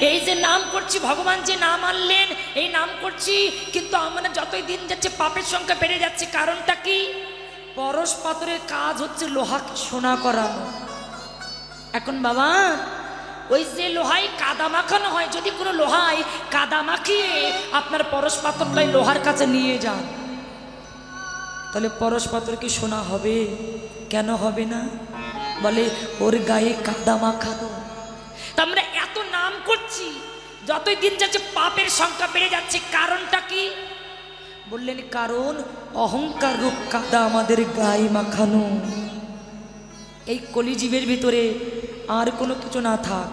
এই যে নাম করছি, ভগবান যে নাম আনলেন, এই নাম করছি, কিন্তু আমরা যতই দিন যাচ্ছে পাপের সংখ্যা বেড়ে যাচ্ছে। কারণটা কি? পরশ পাথরের কাজ হচ্ছে লোহাকে সোনা করানো। এখন বাবা, ওই যে লোহায় কাদা মাখানো হয়, যদি কোনো লোহায় কাদা মাখিয়ে আপনার পরশ পাথরটাই লোহার কাছে নিয়ে যান, তাহলে পরশ পাথর কি সোনা হবে? কেন হবে না? বলে ওর গায়ে কাদা মাখানো। তা আমরা এত নাম করছি, যতই দিন যাচ্ছে পাপের সংখ্যা বেড়ে যাচ্ছে। কারণটা কি? বললেন কারণ অহংকার রূপ কাদা আমাদের গায়ে মাখানো। এই কলিজীবের ভিতরে আর কোনো কিছু না থাক,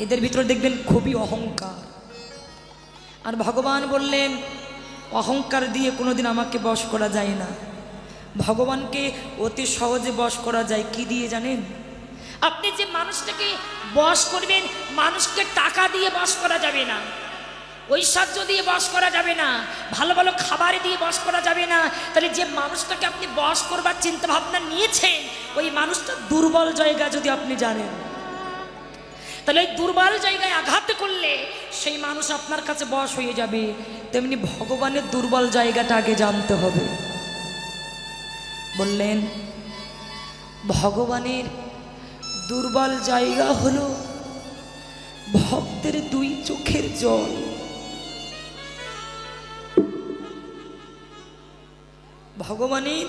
এদের ভিতরে দেখবেন খুবই অহংকার। আর ভগবান বললেন অহংকার দিয়ে কোনোদিন আমাকে বশ করা যায় না। ভগবানকে অতি সহজে বশ করা যায় কি দিয়ে জানেন? আপনি যে মানুষটাকে বশ করবেন, মানুষকে টাকা দিয়ে বশ করা যাবে না, ঐশ্বর্য দিয়ে বশ করা যাবে না, ভালো ভালো খাবার দিয়ে বশ করা যাবে না। তাহলে যে মানুষটাকে আপনি বশ করবার চিন্তা ভাবনা নিয়েছেন, ওই মানুষটা দুর্বল জায়গা যদি আপনি জানেন, তাহলে ওই দুর্বল জায়গায় আঘাত করলে সেই মানুষ আপনার কাছে বশ হয়ে যাবে। তেমনি ভগবানের দুর্বল জায়গাটা আগে জানতে হবে। বললেন ভগবানের দুর্বল জায়গা হলো ভক্তের দুই চোখের জল। ভগবানের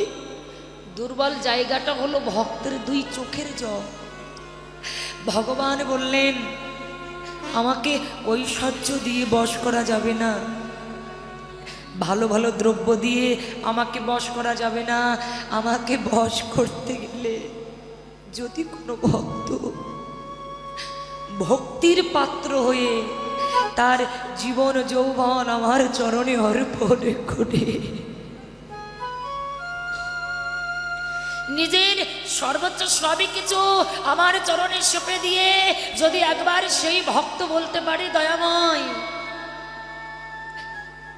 দুর্বল জায়গাটা হলো ভক্তের দুই চোখের জল। ভগবান বললেন আমাকে ঐশ্বর্য দিয়ে বশ করা যাবে না, ভালো ভালো দ্রব্য দিয়ে আমাকে বশ করা যাবে না। আমাকে বশ করতে গেলে যদি কোনো ভক্ত ভক্তির পাত্র হয়ে তার জীবন যৌবন আমার চরণে অর্পণ করে নিজের সর্বোচ্চ সবই কিছু আমার চরণে সঁপে দিয়ে যদি একবার সেই ভক্ত বলতে পারে দয়াময়,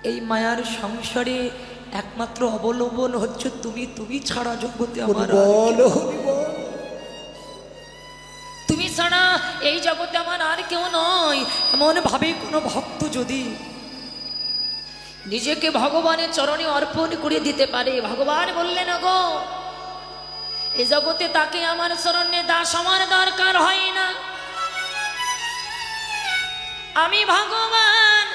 এই মায়ার সংসারে একমাত্র অবলম্বন হচ্ছে তুমি, তুমি ছাড়া জগতে আমার তুমি ছাড়া এই জগতে আমার আর কেউ নয়, এমন ভাবে কোনো ভক্ত যদি নিজেকে ভগবানের চরণে অর্পণ করে দিতে পারে, ভগবান বললেন গো এই জগতে তাকে আমার চরণে দাস আমার দরকার হয় না। আমি ভগবান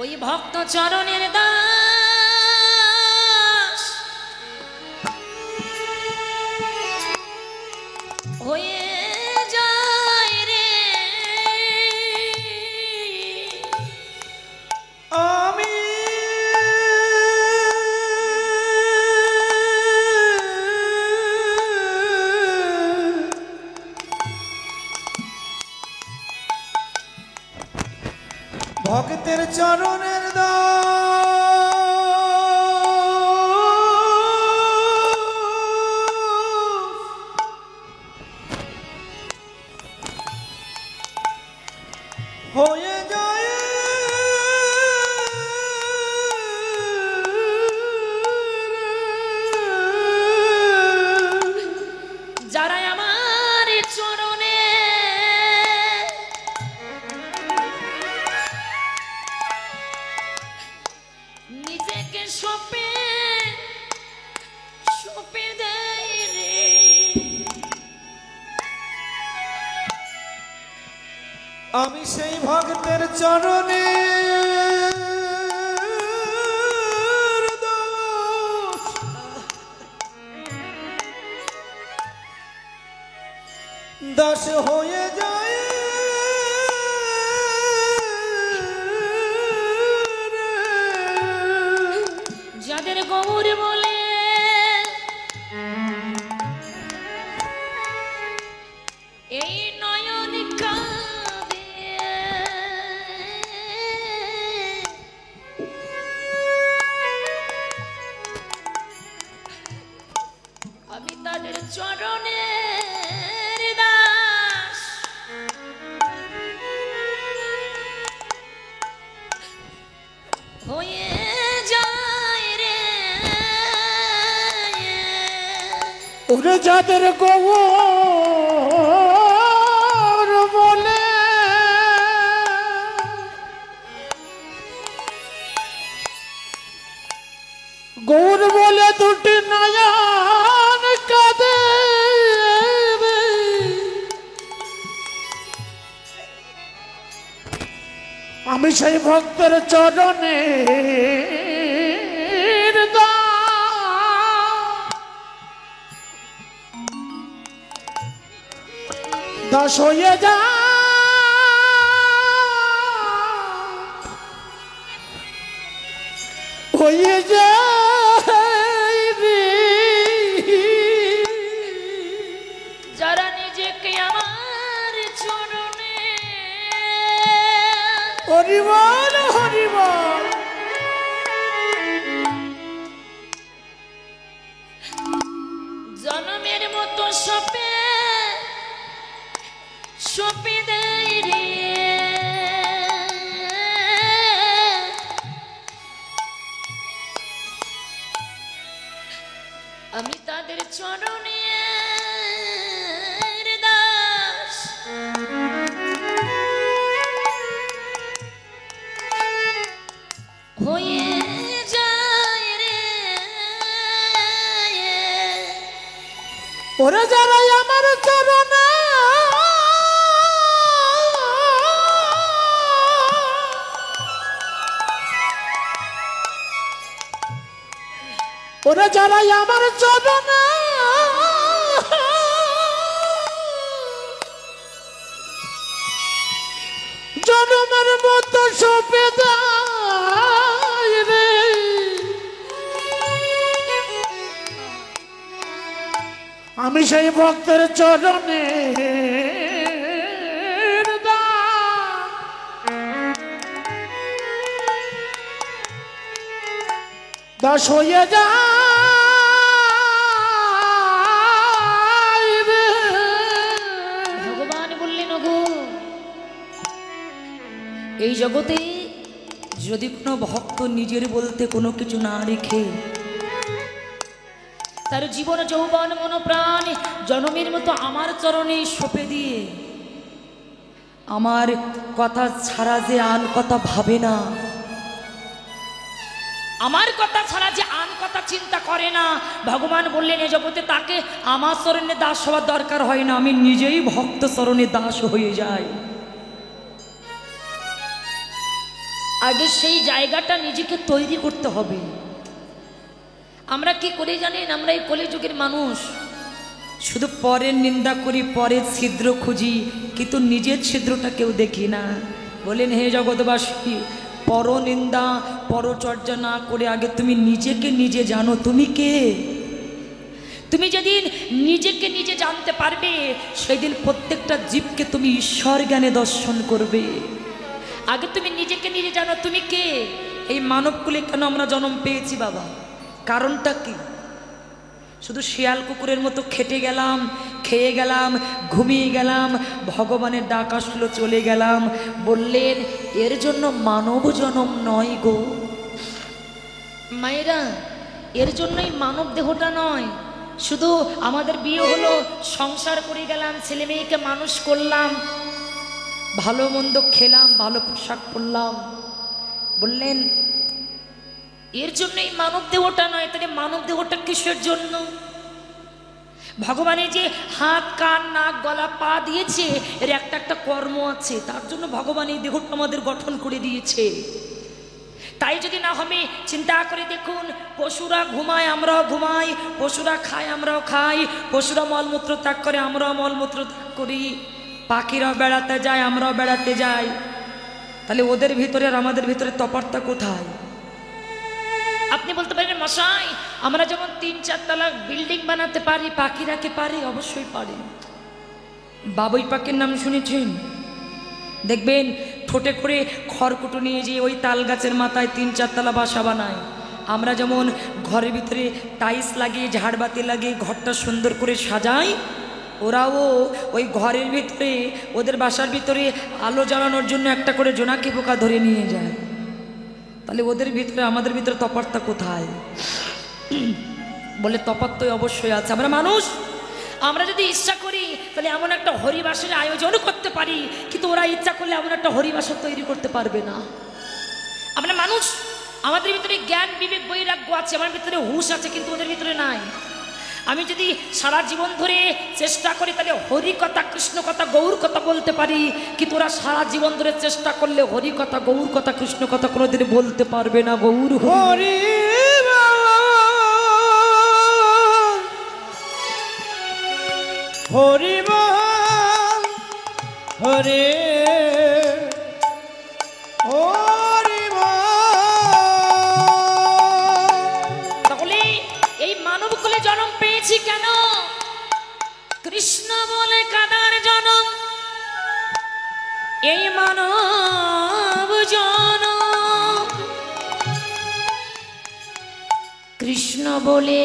ওই ভক্ত চরণের দাস হয়ে যায় রে। আমি ভক্তের চরণের হয়ে যায় যারা আমার চরণে নিজেকে সঁপে সঁপে দেয় রে, আমি সেই ভক্তের চরণে দাস হয়ে যায় যাদের গৌর বলে এই নয়ন কাঁদে, আমি তাদের চরণের দাস হয়ে যায় রে। ওরে যাদের গৌর বলে সেই ভক্তের চরণে দাস হয়ে যা হয়ে যায় রে। যারা নিজেকে আমার চরণে হরিবল হরিবল জনমের মতো সপে সপে দেয় রে, আমি তাদের চরণে দাস হয়ে যায় রে। ওরে যারা আমার চরণে ওরে যারা আমার চরণে জনমের মতো সপে দেয় রে, আমি সেই ভক্তের চরণে দাস হয়ে যায় রে। ভগবান বললেন ওগো, এই জগতে যদি কোনো ভক্ত নিজের বলতে কোনো কিছু না রেখে তার জীবন যৌবন মনোপ্রাণ জনমের মতো আমার চরণে সঁপে দিয়ে আমার কথা ছাড়া যে আন কথা ভাবে না, আমার কথা ছাড়া যে আন কথা চিন্তা করে না, ভগবান বললেন এ জগতে তাকে আমার চরণে দাস হওয়ার দরকার হয় না, আমি নিজেই ভক্ত চরণে দাস হয়ে যাই। আগে সেই জায়গাটা নিজেকে তৈরি করতে হবে। আমরা কি করে জানেন, আমরা এই কলিযুগের মানুষ শুধু পরের নিন্দা করি, পরের ছিদ্র খুঁজি, কিন্তু নিজের ছিদ্রটা কেউ দেখি না। বলেন হে জগৎবাসী, পরনিন্দা পরচর্চা না করে আগে তুমি নিজেকে নিজে জানো তুমি কে। তুমি যেদিন নিজেকে নিজে জানতে পারবে সেদিন প্রত্যেকটা জীবকে তুমি ঈশ্বর জ্ঞানে দর্শন করবে। আগে তুমি নিজেকে নিজে জানো তুমি কে। এই মানবকুলে কেন আমরা জন্ম পেয়েছি বাবা, কারণটা কি? শুধু শিয়াল কুকুরের মতো খেটে গেলাম, খেয়ে গেলাম, ঘুমিয়ে গেলাম, ভগবানের ডাক আসলো চলে গেলাম। বললেন এর জন্য মানব জন্ম নয় গো মায়েরা, এর জন্যই মানব দেহটা নয়। শুধু আমাদের বিয়ে হলো, সংসার করে গেলাম, ছেলে মেয়েকে মানুষ করলাম, ভালো মন্দ খেলাম, ভালো পোশাক পরলাম, বললেন এর জন্য এই মানব দেহটা নয়। তাহলে মানব দেহটা কিসের জন্য? ভগবানের যে হাত কান নাক গলা পা দিয়েছে এর একটা একটা কর্ম আছে, তার জন্য ভগবান এই দেহটা আমাদের গঠন করে দিয়েছে। তাই যদি না হবে চিন্তা করে দেখুন, পশুরা ঘুমায় আমরাও ঘুমাই, পশুরা খায় আমরাও খাই, পশুরা মলমূত্র ত্যাগ করে আমরাও মলমূত্র ত্যাগ করি, পাখিরাও বেড়াতে যায় আমরাও বেড়াতে যাই। তাহলে ওদের ভিতরে আর আমাদের ভিতরে তফাৎটা কোথায়? আপনি বলতে পারেন মশাই আমরা যেমন ৩-৪ তলা বিল্ডিং বানাতে পারি, পাখিরা কি পারে? অবশ্যই পারে। বাবুই পাখির নাম শুনেছেন? দেখবেন ঠোঁটে করে খড়কুটো নিয়ে যেয়ে ওই তাল গাছের মাথায় ৩-৪ তলা বাসা বানায়। আমরা যেমন ঘরের ভিতরে টাইলস লাগিয়ে ঝাড়বাতি লাগিয়ে ঘরটা সুন্দর করে সাজাই, ওরাও ওই ঘরের ভিতরে ওদের বাসার ভিতরে আলো জ্বালানোর জন্য একটা করে জোনাকি পোকা ধরে নিয়ে যায়। তাহলে ওদের ভিতরে আমাদের ভিতরে তফাৎটা কোথায়? বলে তফাৎ তো অবশ্যই আছে। আমরা মানুষ, আমরা যদি ইচ্ছা করি তাহলে এমন একটা হরিবাসের আয়োজন করতে পারি, কিন্তু ওরা ইচ্ছা করলে এমন একটা হরিবাসর তৈরি করতে পারবে না। আমরা মানুষ, আমাদের ভিতরে জ্ঞান বিবেক বৈরাগ্য আছে, আমার ভিতরে হুঁশ আছে, কিন্তু ওদের ভিতরে নাই। আমি যদি সারা জীবন ধরে চেষ্টা করি তাহলে হরি কথা, কৃষ্ণ কথা, গৌর কথা বলতে পারি, কিন্তু ওরা সারা জীবন ধরে চেষ্টা করলে হরি কথা, গৌর কথা, কৃষ্ণ কথা কোনোদিন বলতে পারবে না। গৌর হরি হরি বল হরে হরি বল। তাহলে এই মানব কুলে জন্ম পেয়েছি কেন? কৃষ্ণ বলে কাদার জন্ম, এই মানব জনম কৃষ্ণ বলে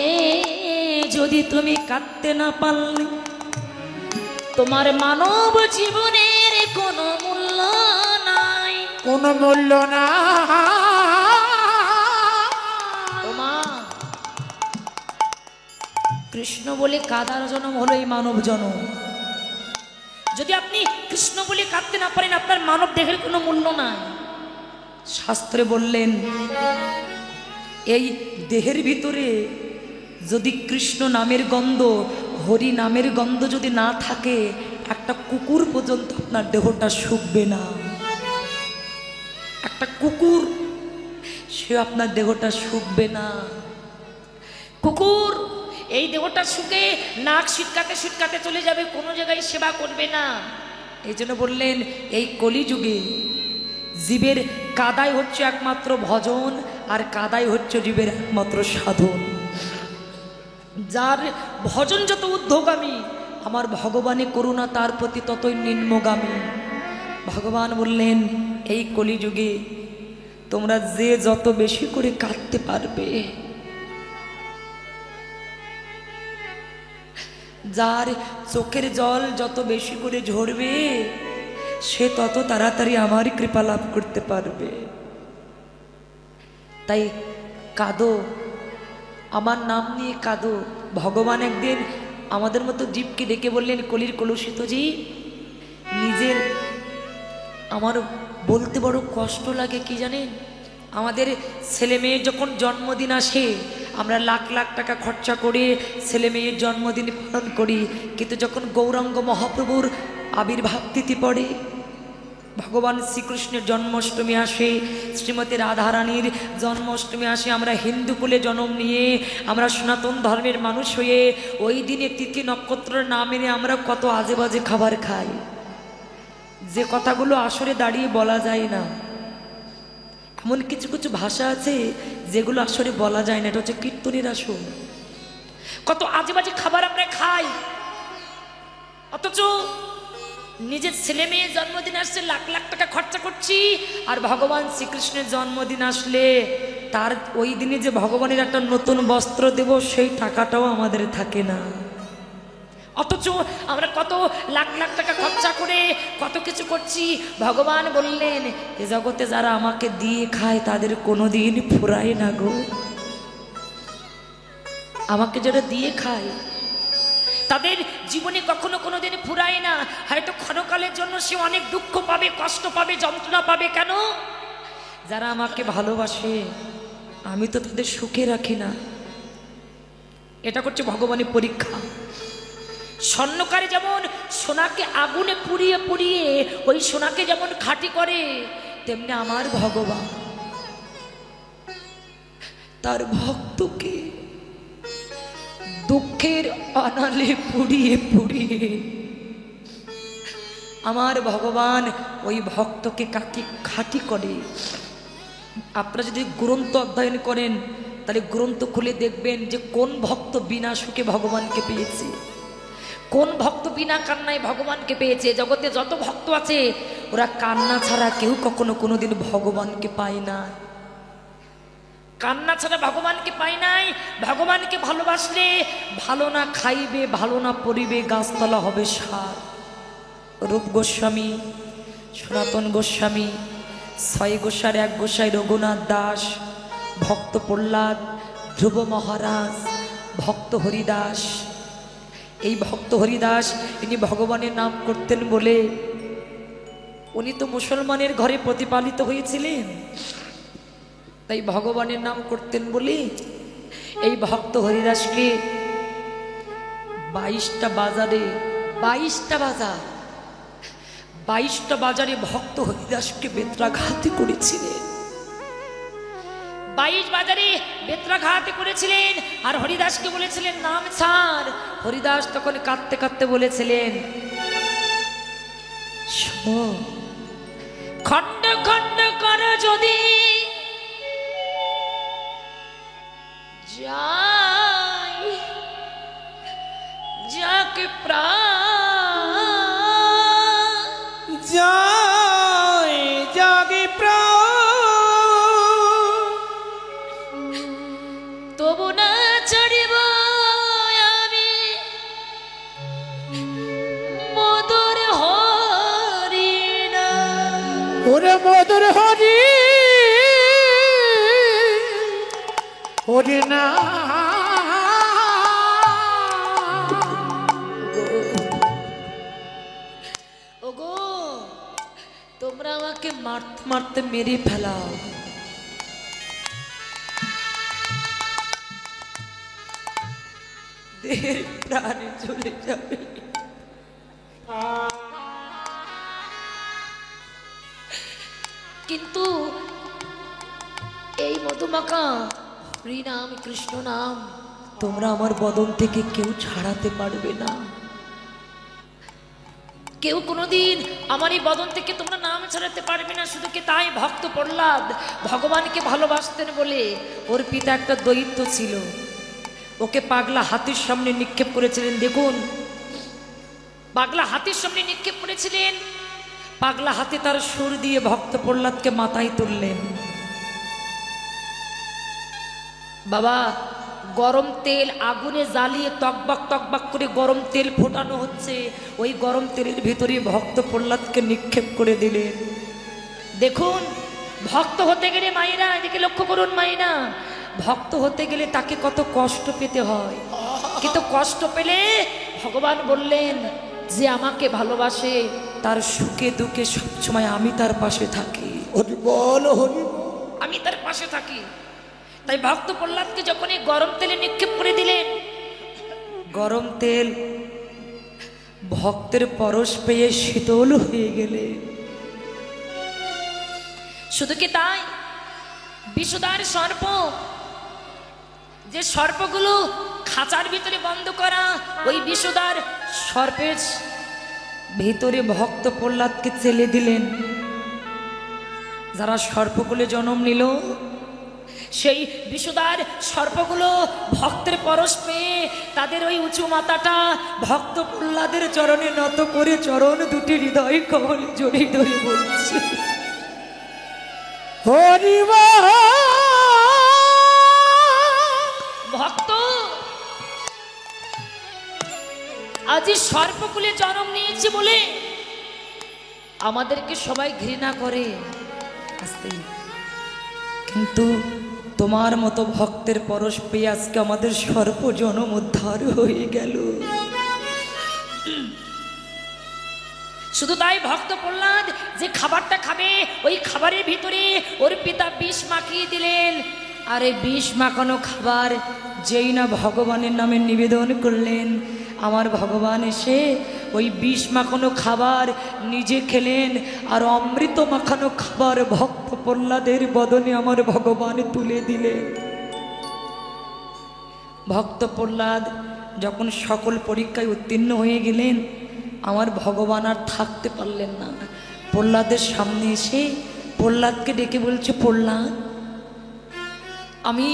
যদি তুমি কাঁদতে না পারলে তোমার মানব জীবনের কোনো মূল্য নাই, কোনো মূল্য না। ওমা, কৃষ্ণ বলে কাদার জন্ম হলো এই মানব জন্ম। যদি আপনি কৃষ্ণ বলে কাঁদতে না পারেন আপনার মানব দেহের কোনো মূল্য নাই। শাস্ত্রে বললেন এই দেহের ভিতরে যদি কৃষ্ণ নামের গন্ধ, হরি নামের গন্ধ যদি না থাকে, একটা কুকুর পর্যন্ত আপনার দেহটা শুকবে না। একটা কুকুর, সে আপনার দেহটা শুকবে না। কুকুর এই দেহটা শুকে নাক ছিটকাতে ছিটকাতে চলে যাবে, কোনো জায়গায় সেবা করবে না। এই জন্য বললেন এই কলিযুগে জীবের কাদাই হচ্ছে একমাত্র ভজন, আর কাদাই হচ্ছে জীবের একমাত্র সাধন। যার ভজন যত ঊর্ধ্বগামী, আমার ভগবানে করুণা তার প্রতি ততই নিম্নগামী। ভগবান বললেন এই কলিযুগে তোমরা যে যত বেশি করে কাঁদতে পারবে, যার চোখের জল যত বেশি করে ঝরবে, সে তত তাড়াতাড়ি আমার কৃপা লাভ করতে পারবে। তাই কাঁদো, আমার নাম নিয়ে কাঁদো। ভগবান একদিন আমাদের মতো জীবকে ডেকে বললেন, কলির কলুষিত জীব, নিজের আমার বলতে বড় কষ্ট লাগে কি জানেন? আমাদের ছেলে মেয়ের যখন জন্মদিন আসে আমরা লাখ লাখ টাকা খরচা করে ছেলে মেয়ের জন্মদিন পালন করি, কিন্তু যখন গৌরাঙ্গ মহাপ্রভুর আবির্ভাব তিথি পড়ে, ভগবান শ্রীকৃষ্ণের জন্মাষ্টমী আসে, শ্রীমতী রাধারানীর জন্মাষ্টমী আসে, আমরা হিন্দু কুলে জন্ম নিয়ে আমরা সনাতন ধর্মের মানুষ হয়ে ওই দিনে তিথি নক্ষত্রের নাম এনে আমরা কত আজে বাজে খাবার খাই, যে কথাগুলো আসরে দাঁড়িয়ে বলা যায় না। এমন কিছু কিছু ভাষা আছে যেগুলো আসরে বলা যায় না, এটা হচ্ছে কীর্তনের আসর। কত আজে বাজে খাবার আমরা খাই, অথচ নিজের ছেলে মেয়ের জন্মদিন আসছে লাখ লাখ টাকা খরচা করছি, আর ভগবান শ্রীকৃষ্ণের জন্মদিন আসলে তার ওই দিনে যে ভগবানের একটা নতুন বস্ত্র দেব সেই টাকাটাও আমাদের থাকে না। অথচ আমরা কত লাখ লাখ টাকা খরচা করে কত কিছু করছি। ভগবান বললেন এ জগতে যারা আমাকে দিয়ে খায় তাদের কোনোদিন ফুরায় না গো। আমাকে যারা দিয়ে খায় তাদের জীবনে কখনো কোনোদিন ফুরায় না। হয়তো ক্ষণকালের জন্য সে অনেক দুঃখ পাবে, কষ্ট পাবে, যন্ত্রণা পাবে। কেন? যারা আমাকে ভালোবাসে আমি তো তাদের সুখে রাখি না। এটা করছে ভগবানের পরীক্ষা। স্বর্ণকারে যেমন সোনাকে আগুনে পুড়িয়ে পুড়িয়ে ওই সোনাকে যেমন খাঁটি করে, তেমনি আমার ভগবান তার ভক্তকে দুঃখের আনালে পুড়িয়ে পুড়িয়ে আমার ভগবান ওই ভক্তকে কাকে খাঁটি করে। আপনারা যদি গ্রন্থ অধ্যয়ন করেন তাহলে গ্রন্থ খুলে দেখবেন যে কোন ভক্ত বিনা সুখে ভগবানকে পেয়েছে, কোন ভক্ত বিনা কান্নায় ভগবানকে পেয়েছে। জগতে যত ভক্ত আছে ওরা কান্না ছাড়া কেউ কখনো কোনোদিন ভগবানকে পায় না। কান্না ছাড়া ভগবানকে পায় নাই। ভগবানকে ভালোবাসলে ভালো না খাইবে, ভালো না পরিবে, গাছতলা হবে সার। রূপ গোস্বামী, সনাতন গোস্বামী, 6 গোসার 1 গোসাই রঘুনাথ দাস, ভক্ত প্রহ্লাদ, ধ্রুব মহারাজ, ভক্ত হরিদাস। এই ভক্ত হরিদাস ইনি ভগবানের নাম করতেন বলে, উনি তো মুসলমানের ঘরে প্রতিপালিত হয়েছিলেন, তাই ভগবানের নাম করতেন বলে এই ভক্ত হরিদাসকে 22টা বাজারে, 22টা বাজার, 22টা বাজারে ভক্ত হরিদাসকে বেত্রাঘাতী করেছিলেন। 22 বাজারে বেত্রাঘাতী করেছিলেন আর হরিদাসকে বলেছিলেন নাম ছাড়। হরিদাস তখন কাঁদতে কাঁদতে বলেছিলেন, শোনো, খণ্ড খণ্ড কর যদি যাই, যাকে প্রাণ যায় জাগে প্রাণ, তবু না ছাড়িব আমি মধুর হরি না। ওরে মধুর হরি হরি না, ওগো তোমরা আমাকে মারতে মারতে মেরে ফেলাও, দেহের প্রাণে চলে যাবে, কিন্তু এই মধুমাখা হরি নাম কৃষ্ণ নাম তোমরা আমার বদন থেকে কেউ ছাড়াতে পারবে না। কেউ কোনোদিন আমার এই বদন থেকে তোমরা নাম ছাড়াতে পারবে না। শুধু কি তাই, ভক্ত প্রহ্লাদ ভগবানকে ভালোবাসতেন বলে ওর পিতা একটা দৈত্য ছিল, ওকে পাগলা হাতির সামনে নিক্ষেপ করেছিলেন। দেখুন, পাগলা হাতির সামনে নিক্ষেপ করেছিলেন, পাগলা হাতি তার সুর দিয়ে ভক্ত প্রহ্লাদকে মাথায় তুললেন। বাবা, গরম তেল আগুনে জ্বালিয়ে তকবাক তকবাক করে গরম তেল ফোটানো হচ্ছে, ওই গরম তেলের ভিতরে ভক্ত প্রহ্লাদকে নিক্ষেপ করে দিলেন। দেখুন, ভক্ত হতে গেলে মায়েরা, এদিকে লক্ষ্য করুন মায়েরা, ভক্ত হতে গেলে তাকে কত কষ্ট পেতে হয়, কিন্তু কষ্ট পেলে ভগবান বললেন যে আমাকে ভালোবাসে তার সুখে দুঃখে সবসময় আমি তার পাশে থাকি। হরি বল হরি বল। আমি তার পাশে থাকি। তাই ভক্ত প্রহ্লাদকে যখন এই গরম তেলে নিক্ষেপ করে দিলেন, গরম তেল ভক্তের পরশ পেয়ে শীতল হয়ে গেলে। শুধু কি তাই, বিষধর সর্প, যে সর্পগুলো খাঁচার ভিতরে বন্ধ করা, ওই বিষধর সর্পের ভিতরে ভক্ত প্রহ্লাদকে চেলে দিলেন। যারা সর্পকুলে জন্ম নিল, সেই বিষধর সর্পগুলো ভক্তের পরশ পেয়ে তাদের ওই উঁচু মাথাটা ভক্ত প্রহ্লাদের চরণে নত করে চরণ দুটি হৃদয় কমলে জড়িয়ে ধরে বলছে, হরি বল। ভক্ত আজ সর্পকুলে জন্ম নিয়েছে বলে আমাদেরকে সবাই ঘৃণা করে আসতে, কিন্তু তোমার মতো ভক্তের পরশ পেয়ে আজকে আমাদের সর্প জনম উদ্ধার হয়ে গেল। শুধু তাই, ভক্ত প্রহ্লাদ যে খাবারটা খাবে, ওই খাবারের ভিতরে ওর পিতা বিষ মাখিয়ে দিলেন। আর এই বিষ মাখানো খাবার যেই না ভগবানের নামে নিবেদন করলেন, আমার ভগবান এসে ওই বিষ মাখানো খাবার নিজে খেলেন, আর অমৃত মাখানো খাবার ভক্ত প্রহ্লাদের বদনে আমার ভগবান তুলে দিলেন। ভক্ত প্রহ্লাদ যখন সকল পরীক্ষায় উত্তীর্ণ হয়ে গেলেন, আমার ভগবান আর থাকতে পারলেন না। প্রহ্লাদের সামনে এসে প্রহ্লাদকে ডেকে বলছে, প্রহ্লাদ, আমি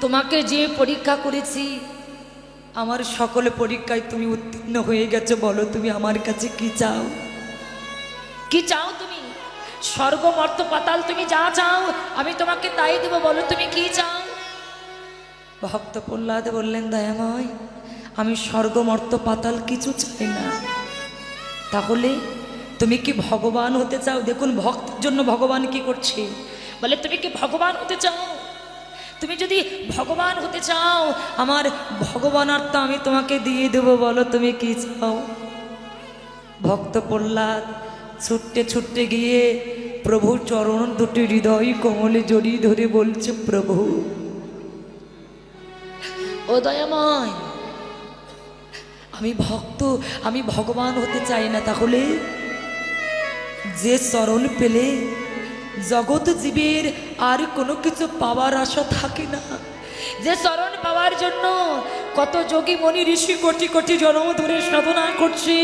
তোমাকে যে পরীক্ষা করেছি, আমার সকল পরীক্ষায় তুমি উত্তীর্ণ হয়ে গেছো, বলো তুমি আমার কাছে কি চাও? কি চাও তুমি? স্বর্গ মর্ত পাতাল তুমি যা চাও আমি তোমাকে তাই দেব, বলো তুমি কি চাও? ভক্ত প্রহ্লাদ বললেন, দয়াময়, আমি স্বর্গ মর্ত পাতাল কিছু চাই না। তাহলে তুমি কি ভগবান হতে চাও? দেখুন ভক্তের জন্য ভগবান কি করছে, বলে তুমি কি ভগবান হতে চাও? তুমি যদি ভগবান হতে চাও, আমার ভগবানার্থ আমি তোমাকে দিয়ে দেব, বলো তুমি কি চাও? ভক্ত প্রহ্লাদ ছুটতে ছুটতে গিয়ে প্রভুর চরণ দুটি হৃদয় কমলে জড়িয়ে ধরে বলছে, প্রভু ও দয়াময়, আমি ভক্ত, আমি ভগবান হতে চাই না, তাহলে যে চরণ পেলে জগৎ জীবের আর কোনো কিছু পাওয়ার আশা থাকে না, যে চরণ পাওয়ার জন্য কত যোগী মনি ঋষি কোটি কোটি জন্ম ধরে সাধনা করছে,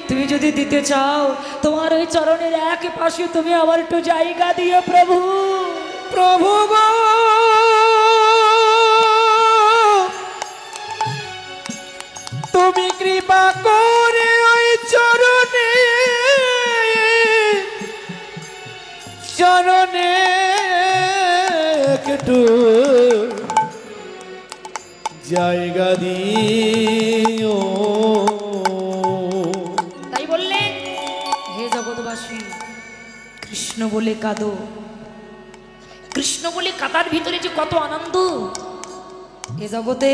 তুমি যদি দিতে চাও তোমার ওই চরণের এক পাশে তুমি আমার একটু জায়গা দিও প্রভু। প্রভু গো, তুমি কৃপা করে ওই চরণে চরণে একটু জায়গা দিও। তাই বললেন, হে জগৎবাসী, কৃষ্ণ বলে কাঁদো। কৃষ্ণ বলে কাঁদার ভিতরে যে কত আনন্দ, এ জগতে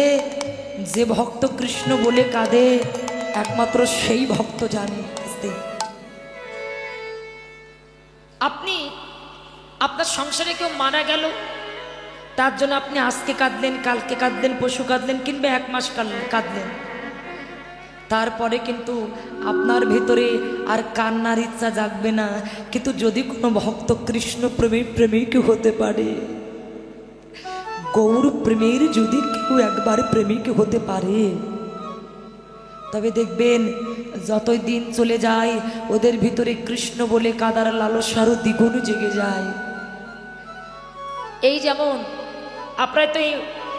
যে ভক্ত কৃষ্ণ বলে কাঁদে একমাত্র সেই ভক্ত জানে। আপনি আপনার সংসারে কেউ মারা গেল, তার জন্য আপনি আজকে কাঁদলেন, কালকে কাঁদলেন, পরশু কাঁদলেন, কিংবা 1 মাস কাঁদলেন, তারপরে কিন্তু আপনার ভেতরে আর কান্নার ইচ্ছা জাগবে না। কিন্তু যদি কোনো ভক্ত কৃষ্ণ প্রেমিক হতে পারে, গৌর প্রেমের যদি কেউ একবার প্রেমিক হতে পারে, তবে দেখবেন যতই দিন চলে যায় ওদের ভিতরে কৃষ্ণ বলে কাদার লালসারও দ্বিগুণ জেগে যায়। এই যেমন আপনারা তো এই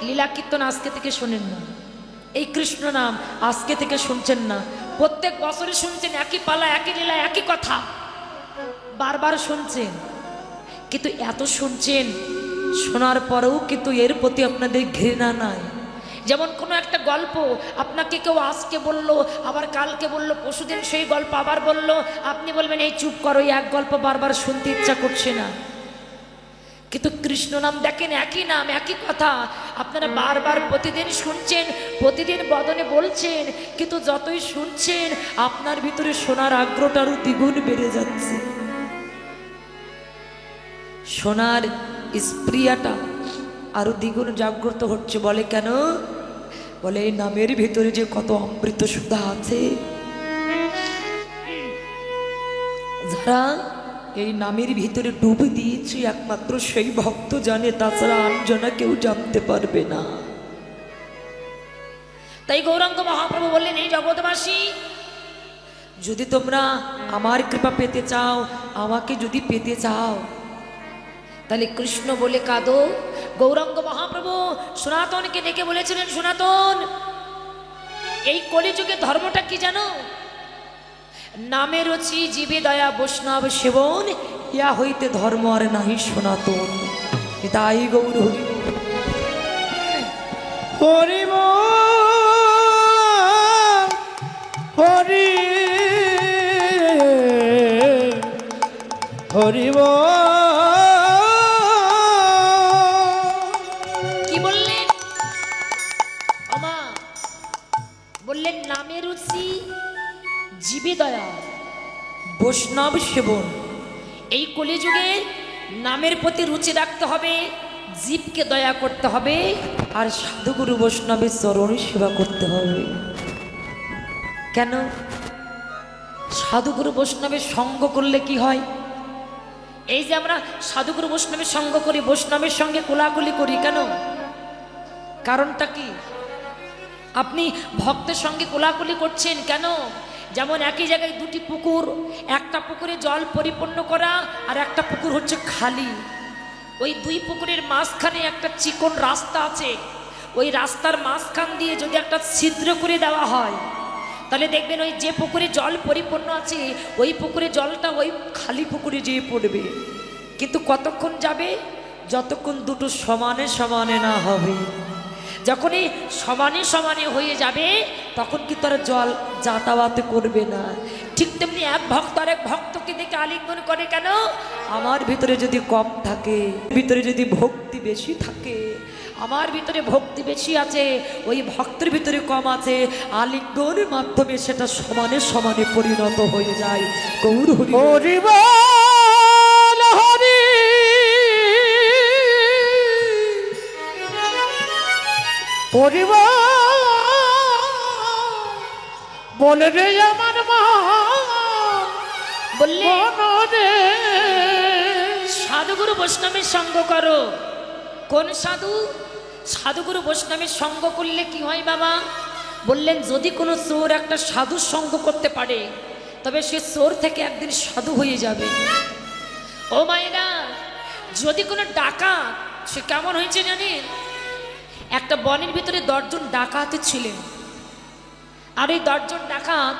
লীলা কীর্তন আজকে থেকে শোনেন না, এই কৃষ্ণ নাম আজকে থেকে শুনছেন না, প্রত্যেক বছরে শুনছেন, একই পালা, একই লীলা, একই কথা বারবার শুনছেন। কিন্তু এত শুনছেন, শোনার পরেও কিন্তু এর প্রতি আপনাদের ঘৃণা নাই। যেমন কোনো একটা গল্প আপনাকে কেউ আজকে বলল, আবার কালকে বলল, পরশুদিন সেই গল্প আবার বলল, আপনি বলবেন এই চুপ করো, এই এক গল্প বারবার শুনতে ইচ্ছা করছে না। কিন্তু কৃষ্ণ নাম দেখেন, একই নাম, একই কথা আপনারা বারবার প্রতিদিন শুনছেন, প্রতিদিন বদনে বলছেন, কিন্তু যতই শুনছেন আপনার ভিতরে শোনার আগ্রহটা আরো দ্বিগুণ বেড়ে যাচ্ছে। শোনার স্প্রিয়াটা আরো দ্বিগুণ জাগ্রত হচ্ছে। বলে কেন? বলে এই নামের ভিতরে যে কত অমৃত সুধা আছে, যারা এই নামের ভিতরে ডুবে দিয়েছে একমাত্র সেই ভক্ত জানে, তাছাড়া আনজনা কেউ জানতে পারবে না। তাই গৌরাঙ্গ মহাপ্রভু বললেন, এই জগৎবাসী, যদি তোমরা আমার কৃপা পেতে চাও, আমাকে যদি পেতে চাও, তাহলে কৃষ্ণ বলে কাঁদো। গৌরাঙ্গ মহাপ্রভু সনাতনকে ডেকে বলেছিলেন, সনাতন, এই কলিযুগে ধর্মটা কি জানো? নামে রচি জীবে দয়া বৈষ্ণব সেবন, ইয়া হইতে ধর্ম আর নাহি সনাতন। তাই গৌর হরি হরি হরি কি বললেন? আমা বললেন, নামে রুচি জীবে দয়া বৈষ্ণব সেবন। এই কলিযুগে নামের প্রতি রুচি রাখতে হবে, জীবকে দয়া করতে হবে, আর সাধুগুরু বৈষ্ণবের চরণ সেবা করতে হবে। কেন? সাধুগুরু বৈষ্ণবের সঙ্গ করলে কি হয়? এই যে আমরা সাধুগুরু বৈষ্ণবের সঙ্গ করি, বৈষ্ণবের সঙ্গে কোলাকুলি করি, কেন? কারণটা কি? আপনি ভক্তের সঙ্গে কোলাকুলি করছেন কেন? যেমন একই জায়গায় দুটি পুকুর, একটা পুকুরে জল পরিপূর্ণ করা আর একটা পুকুর হচ্ছে খালি। ওই দুই পুকুরের মাঝখানে একটা চিকন রাস্তা আছে, ওই রাস্তার মাঝখান দিয়ে যদি একটা ছিদ্র করে দেওয়া হয়, তাহলে দেখবেন ওই যে পুকুরে জল পরিপূর্ণ আছে ওই পুকুরে জলটা ওই খালি পুকুরে যেয়ে পড়বে। কিন্তু কতক্ষণ যাবে? যতক্ষণ দুটো সমানে সমানে না হবে। যখনই সমানে সমানে হয়ে যাবে তখন কি তারা জল যাতায়াত করবে না। ঠিক তেমনি এক ভক্ত আর এক ভক্তকে দেখে আলিঙ্গন করে কেন? আমার ভিতরে যদি কম থাকে, ভিতরে যদি ভক্তি বেশি থাকে, আমার ভিতরে ভক্তি বেশি আছে, ওই ভক্তের ভিতরে কম আছে, আলিঙ্গনের মাধ্যমে সেটা সমানে সমানে পরিণত হয়ে যায়। গৌর হরি হরি বল হরি হরি বল বলে রে আমার মা বললে মনরে সাধুগুরু বৈষ্ণবের সঙ্গ করো। কোন সাধু? সাধুগুরু বৈষ্ণবের সঙ্গ করলে কি হয় বাবা? বললেন যদি কোনো চোর একটা সাধুর সঙ্গ করতে পারে তবে সে চোর থেকে একদিন সাধু হয়ে যাবে। ও মায়েরা, যদি কোনো ডাকাত, সে কেমন হয়েছে জানেন? একটা বনের ভিতরে 10 জন ডাকাত ছিলেন, আর এই 10 জন ডাকাত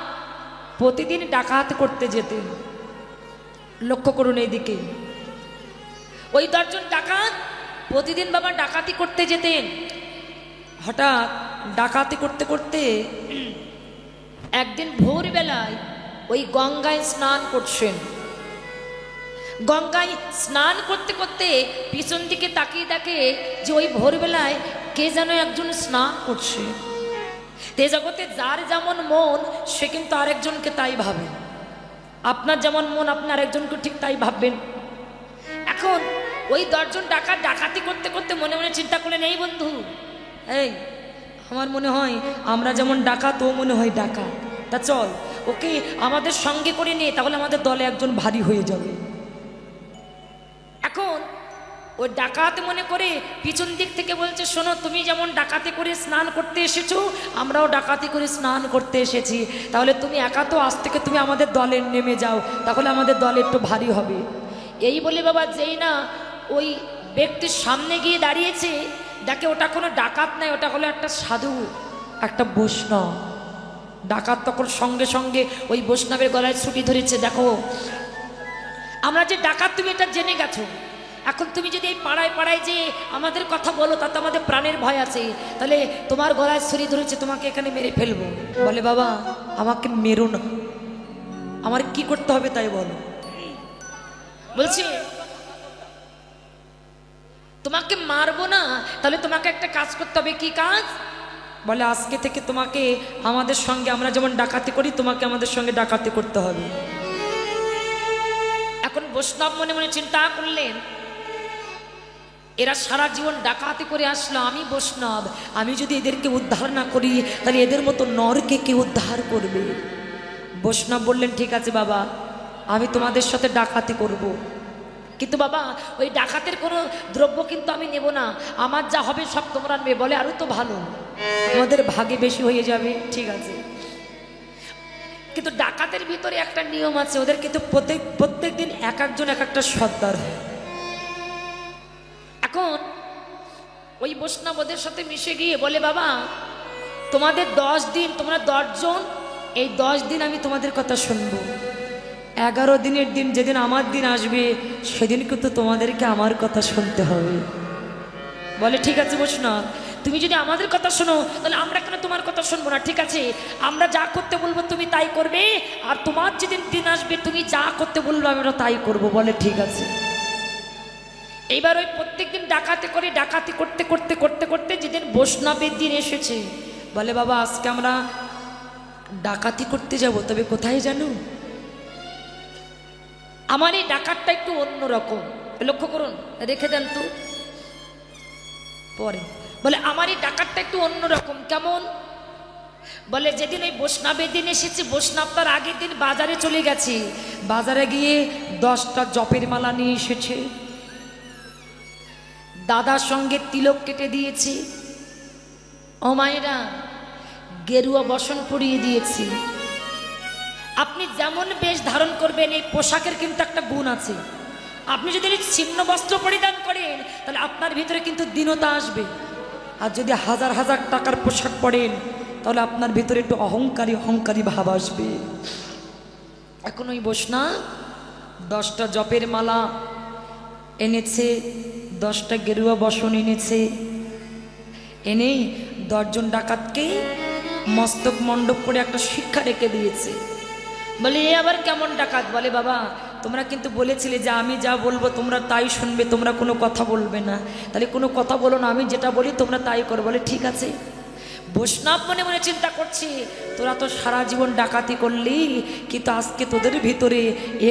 প্রতিদিন ডাকাত করতে যেতেন। লক্ষ্য করুন এইদিকে, ওই 10 জন ডাকাত প্রতিদিন বাবা ডাকাতি করতে যেতেন। হঠাৎ ডাকাতি করতে করতে একদিন ভোরবেলায় ওই গঙ্গায় স্নান করছেন। গঙ্গায় স্নান করতে করতে পিছন দিকে তাকিয়ে দেখে যে ওই ভোরবেলায় কে যেন একজন স্নান করছে। তে জগতে যার যেমন মন সে কিন্তু আরেকজনকে তাই ভাবে। আপনার যেমন মন আপনি আরেকজনকে ঠিক তাই ভাববেন। এখন ওই 10 জন ডাকাত ডাকাতি করতে করতে মনে মনে চিন্তা করলেন, এই বন্ধু, এই আমার মনে হয় আমরা যেমন ডাকাত ও মনে হয় ডাকাত, তা চল ওকে আমাদের সঙ্গে করে নিয়ে, তাহলে আমাদের দলে একজন ভারী হয়ে যাবে। এখন ওই ডাকাত মনে করে পিছন দিক থেকে বলছে, শোনো, তুমি যেমন ডাকাতি করে স্নান করতে এসেছো, আমরাও ডাকাতি করে স্নান করতে এসেছি, তাহলে তুমি একা তো, আজ থেকে তুমি আমাদের দলে নেমে যাও, তাহলে আমাদের দলে একটু ভারী হবে। এই বলে বাবা যেই না ওই ব্যক্তির সামনে গিয়ে দাঁড়িয়েছে, দেখে ওটা কোনো ডাকাত নাই, ওটা হলো একটা সাধু, একটা বৈষ্ণব। ডাকাত তখন সঙ্গে সঙ্গে ওই বৈষ্ণবের গলায় ছুটি ধরেছে, দেখো আমরা যে ডাকাত তুমি এটা জেনে গেছো, এখন তুমি যদি এই পাড়ায় পাড়ায় যে আমাদের কথা বলো তাতে আমাদের প্রাণের ভয় আছে, তাহলে তোমার গলায় ছুরি ধরেছে, তোমাকে এখানে মেরে ফেলবো। বলে বাবা আমাকে মেরো না, আমার কি করতে হবে তাই বলো। বলছি তোমাকে মারবো না, তাহলে তোমাকে একটা কাজ করতে হবে। কি কাজ? বলে আজকে থেকে তোমাকে আমাদের সঙ্গে, আমরা যেমন ডাকাতি করি তোমাকে আমাদের সঙ্গে ডাকাতি করতে হবে। এখন বৈষ্ণব মনে মনে চিন্তা করলেন, এরা সারা জীবন ডাকাতি করে আসলো, আমি বৈষ্ণব, আমি যদি এদেরকে উদ্ধার না করি তাহলে এদের মতো নরকে কে উদ্ধার করবে? বৈষ্ণব বললেন, ঠিক আছে বাবা, আমি তোমাদের সাথে ডাকাতি করব, কিন্তু বাবা ওই ডাকাতের কোনো দ্রব্য কিন্তু আমি নেব না, আমার যা হবে সব তোমরা নেবে। বলে আরো তো ভালো, আমাদের ভাগে বেশি হয়ে যাবে। ঠিক আছে, কিন্তু ডাকাতের ভিতরে একটা নিয়ম আছে, ওদের কিন্তু প্রত্যেক দিন এক একজন এক একটা সর্দার হয়। এখন ওই বৈষ্ণব ওদের সাথে মিশে গিয়ে বলে, বাবা তোমাদের 10 দিন, তোমরা 10 জন, এই 10 দিন আমি তোমাদের কথা শুনবো। 11 দিনের দিন যেদিন আমার দিন আসবে সেদিন কিন্তু তোমাদেরকে আমার কথা শুনতে হবে। বলে ঠিক আছে বৈষ্ণব, তুমি যদি আমাদের কথা শোনো তাহলে আমরা কেন তোমার কথা শুনবো না? ঠিক আছে, আমরা যা করতে বলবো তুমি তাই করবে, আর তোমার যেদিন দিন আসবে তুমি যা করতে বলবো আমরা তাই করব। বলে ঠিক আছে। এইবার ওই প্রত্যেকদিন ডাকাতি করে, ডাকাতি করতে করতে করতে করতে যেদিন বৈষ্ণবের দিন এসেছে, বলে বাবা আজকে আমরা ডাকাতি করতে যাব, তবে কোথায় জানো? আমার এই ডাকাতটা একটু অন্যরকম, লক্ষ্য করুন, রেখে দেন তো পরে। বলে আমার এই ডাকাতটা একটু অন্যরকম। কেমন? বলে যেদিন ওই বৈষ্ণবের দিন এসেছে, বৈষ্ণব তার আগের দিন বাজারে চলে গেছে, বাজারে গিয়ে 10টা জপের মালা নিয়ে এসেছে, দাদার সঙ্গে তিলক কেটে দিয়েছি, ও মায়েরা গেরুয়া বসন পরিয়ে দিয়েছি। আপনি যেমন বেশ ধারণ করবেন, এই পোশাকের কিন্তু একটা গুণ আছে। আপনি যদি ছিন্ন বস্ত্র পরিধান করেন তাহলে আপনার ভিতরে কিন্তু দীনতা আসবে, আর যদি হাজার হাজার টাকার পোশাক পরেন তাহলে আপনার ভিতরে একটু অহংকারী অহংকারী ভাব আসবে। এখন ওই বৈষ্ণব 10টা জপের মালা এনেছে, 10টা গেরুয়া বসন এনেছে, এনে 10 জন ডাকাতকে মস্তক মণ্ডপ করে একটা শিক্ষা রেখে দিয়েছে। বলে এ আবার কেমন ডাকাত? বলে বাবা তোমরা কিন্তু বলেছিলে যে আমি যা বলবো তোমরা তাই শুনবে, তোমরা কোনো কথা বলবে না, তাহলে কোনো কথা বলো না, আমি যেটা বলি তোমরা তাই করো। বলে ঠিক আছে। বৈষ্ণব মনে মনে চিন্তা করছি, তোরা তো সারা জীবন ডাকাতি করলি, কিন্তু আজকে তোদের ভিতরে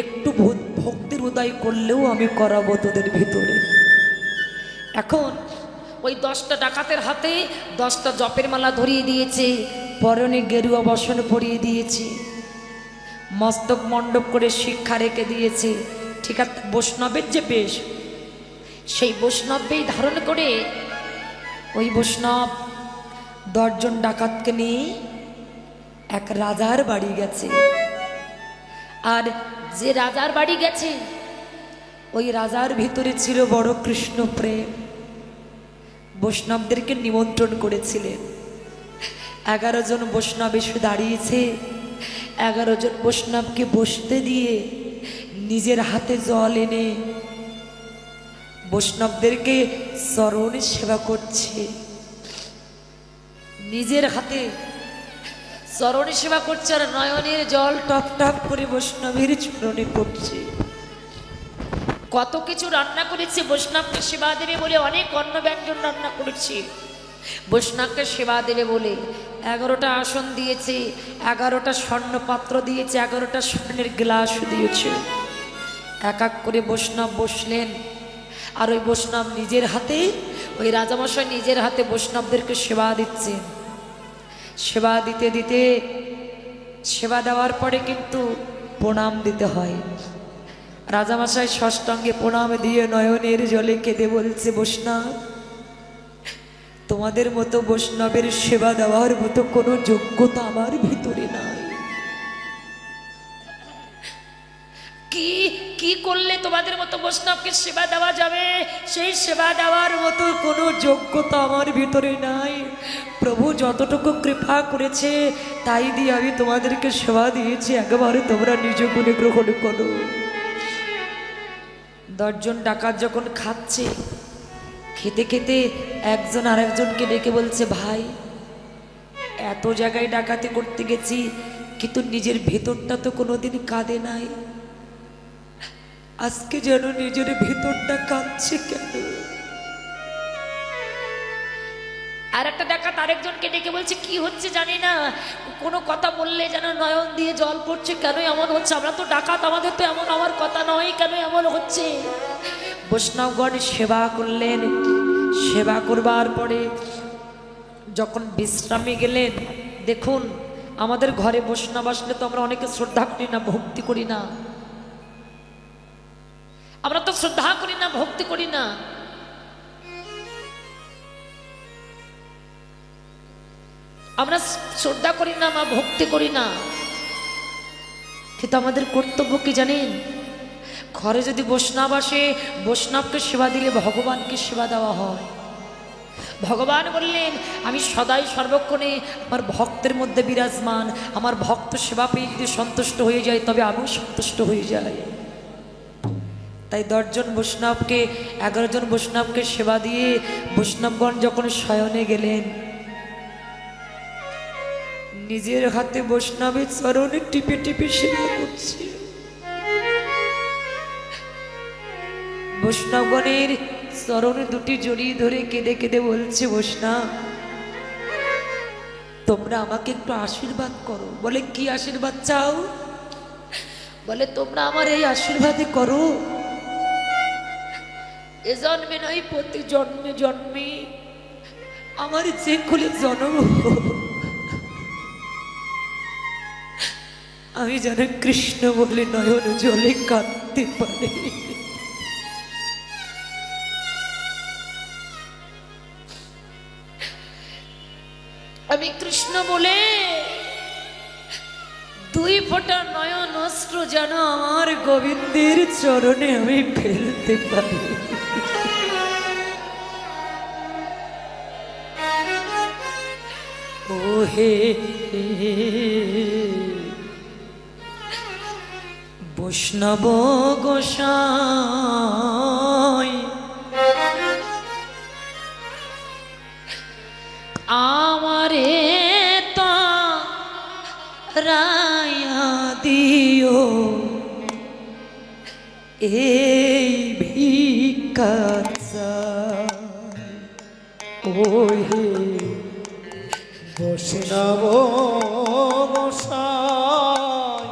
একটু ভক্তির উদয় করলেও আমি করাবো তোদের ভিতরে। এখন ওই 10টা ডাকাতের হাতে 10টা জপের মালা ধরিয়ে দিয়েছে, পরনে গেরুয়া বসন পরিয়ে দিয়েছে, মস্তক মণ্ডপ করে শিক্ষা রেখে দিয়েছে। ঠিক আছে, বৈষ্ণবের যে বেশ, সেই বৈষ্ণবেই ধারণ করে ওই বৈষ্ণব 10 জন ডাকাতকে নিয়ে এক রাজার বাড়ি গেছে। আর যে রাজার বাড়ি গেছে ওই রাজার ভিতরে ছিল বড় কৃষ্ণ প্রেম। বৈষ্ণবদেরকে নিমন্ত্রণ করেছিলেন। 11 জন বৈষ্ণব এসে দাঁড়িয়েছে। 11 জন বৈষ্ণবকে বসতে দিয়ে নিজের হাতে জল এনে বৈষ্ণবদেরকে চরণ সেবা করছে। নিজের হাতে চরণ সেবা করছে আর নয়নের জল টপ টপ করে বৈষ্ণবের চরণে পড়ছে। কত কিছু রান্না করেছে বৈষ্ণবকে সেবা দেবে বলে, অনেক অন্ন ব্যঞ্জন রান্না করেছে বৈষ্ণবকে সেবা দেবে বলে। 11টা আসন দিয়েছে, 11টা স্বর্ণ পাত্র দিয়েছে, 11টা স্বর্ণের গ্লাস দিয়েছে। এক এক করে বৈষ্ণব বসলেন। আর ওই বৈষ্ণব নিজের হাতে, ওই রাজামশাই নিজের হাতে বৈষ্ণবদেরকে সেবা দিচ্ছেন। সেবা দিতে দিতে, সেবা দেওয়ার পরে কিন্তু প্রণাম দিতে হয়। রাজামশাই ষষ্ঠাঙ্গে প্রণাম দিয়ে নয়নের জলে কেঁদে বলছে, বৈষ্ণব, তোমাদের মতো বৈষ্ণবের সেবা দেওয়ার মতো কোনো যোগ্যতা আমার ভিতরে নাই। কি কি করলে তোমাদের মতো বৈষ্ণবকে সেবা দেওয়া যাবে? সেই সেবা দেওয়ার মতো কোনো যোগ্যতা আমার ভিতরে নাই। প্রভু যতটুকু কৃপা করেছে তাই দিয়ে আমি তোমাদেরকে সেবা দিয়েছি, একেবারে তোমরা নিজ গুণে গ্রহণ করো। 10 জন ডাকাত যখন খাচ্ছে, খেতে খেতে একজন আরেকজনকে ডেকে বলছে, ভাই, এত জায়গায় ডাকাতি করতে গেছি কিন্তু নিজের ভেতরটা তো কোনোদিন কাঁদে নাই, আজকে যেন নিজের ভেতরটা কাঁদছে কেন? আর একটা ডাকাত আরেকজনকে ডেকে বলছে, কি হচ্ছে জানি না, কোনো কথা বললে যেন নয়ন দিয়ে জল পড়ছে, কেন এমন হচ্ছে? আমরা তো ডাকাত, আমাদের তো এমন হওয়ার কথা নয়, কেন এমন হচ্ছে? বৈষ্ণবগণ সেবা করলেন। সেবা করবার পরে যখন বিশ্রামে গেলেন, দেখুন আমাদের ঘরে বৈষ্ণব আসলে তো আমরা অনেকে শ্রদ্ধা করি না, ভক্তি করি না। আমরা তো শ্রদ্ধা করি না, ভক্তি করি না। আমরা শ্রদ্ধা করি না বা ভক্তি করি না, কিন্তু আমাদের কর্তব্য কি জানেন? ঘরে যদি বৈষ্ণব আসে, বৈষ্ণবকে সেবা দিলে ভগবানকে সেবা দেওয়া হয়। ভগবান বললেন, আমি সদাই সর্বক্ষণে আমার ভক্তের মধ্যে বিরাজমান, আমার ভক্ত সেবা পেয়ে যদি সন্তুষ্ট হয়ে যায় তবে আমিও সন্তুষ্ট হয়ে যাই। তাই 10 জন বৈষ্ণবকে, 11 জন বৈষ্ণবকে সেবা দিয়ে বৈষ্ণবগণ যখন শয়নে গেলেন, নিজের হাতে বৈষ্ণবের চরণে টিপে টিপে সেবা করছে। বৈষ্ণবগণের চরণে দুটি জড়িয়ে ধরে কেঁদে কেঁদে বলছে, বৈষ্ণব, তোমরা আমাকে একটু আশীর্বাদ করো। বলে, কি আশীর্বাদ চাও? বলে, তোমরা আমার এই আশীর্বাদই করো, এ জন্মে নয় প্রতি জন্মে জন্মে আমার যে কুলে জন্ম হোক, আমি যেন কৃষ্ণ বলে নয়ন জলে কাঁদতে পারি। আমি কৃষ্ণ বলে 2 ফোঁটা নয়ন অস্ত্র যেন আমার গোবিন্দের চরণে আমি ফেলতে পারি। ওহে বৈষ্ণব গোসাই, আমারে তারায়া দিও এই ভিক্ষা চাই। ওহে বৈষ্ণব গোসাই,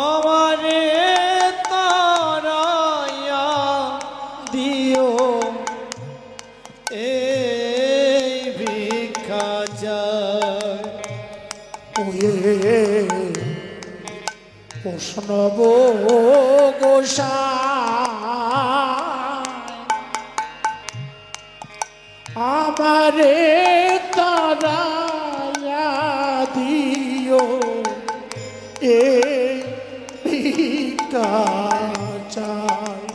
আমারে তারায়া দিও এই বৈষ্ণব গোসাই আমারে তারায়া দিও এ ভিক্ষা চাই।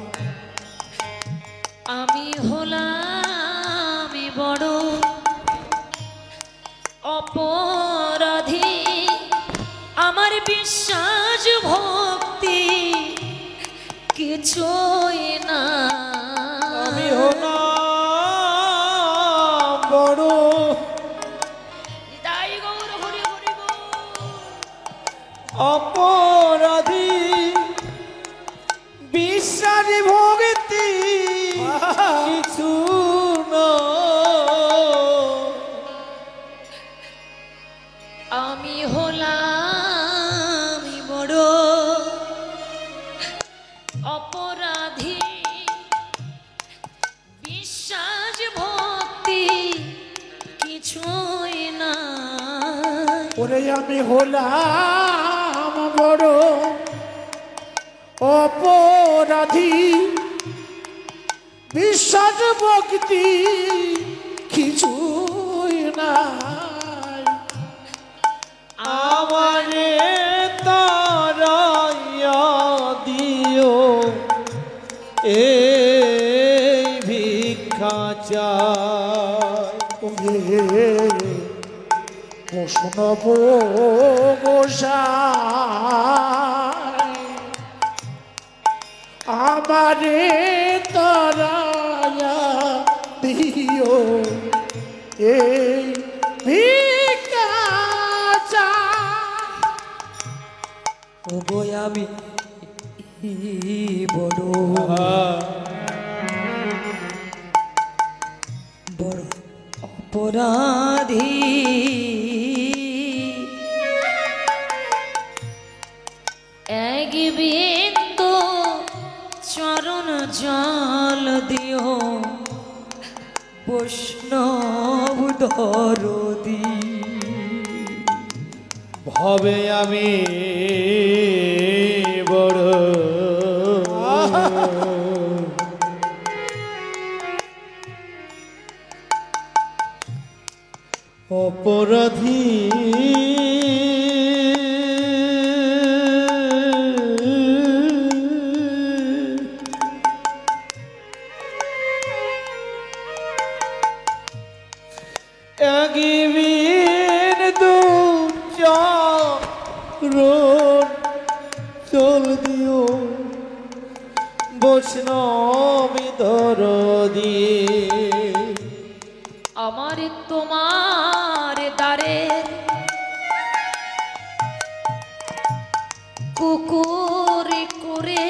আমি হলাম বড় অপরাধী, আমার বিশ্বাস ভক্তি কিছুই না। আমি হলাম বড় নিতাই গৌর হরি হরি বল। অপরাধী, বিশ্বাসী ভক্তি কিছু আমি হলাম বড় অপরাধী, বিশ্বাস ভক্তি কিছুই না। ওরে আমি হলাম বড় অপরাধী, বিশ্বাস ভক্তি কিছুই নাই। আমারে তারাইয়া দিও এই ভিক্ষা চাই। বৈষ্ণব গোসাই আমারে তারায়া দিও এই ভিক্ষা চাই। ওগো আমি বড় বড় অপরাধী, এক বিন্দু চরণ জল দিও বৈষ্ণব দরদি। ভবে আমি বড় অপরাধী, একবিন চল দিও বৈষ্ণবী দরদি। আমার তোমার দ্বারের কুকুর করে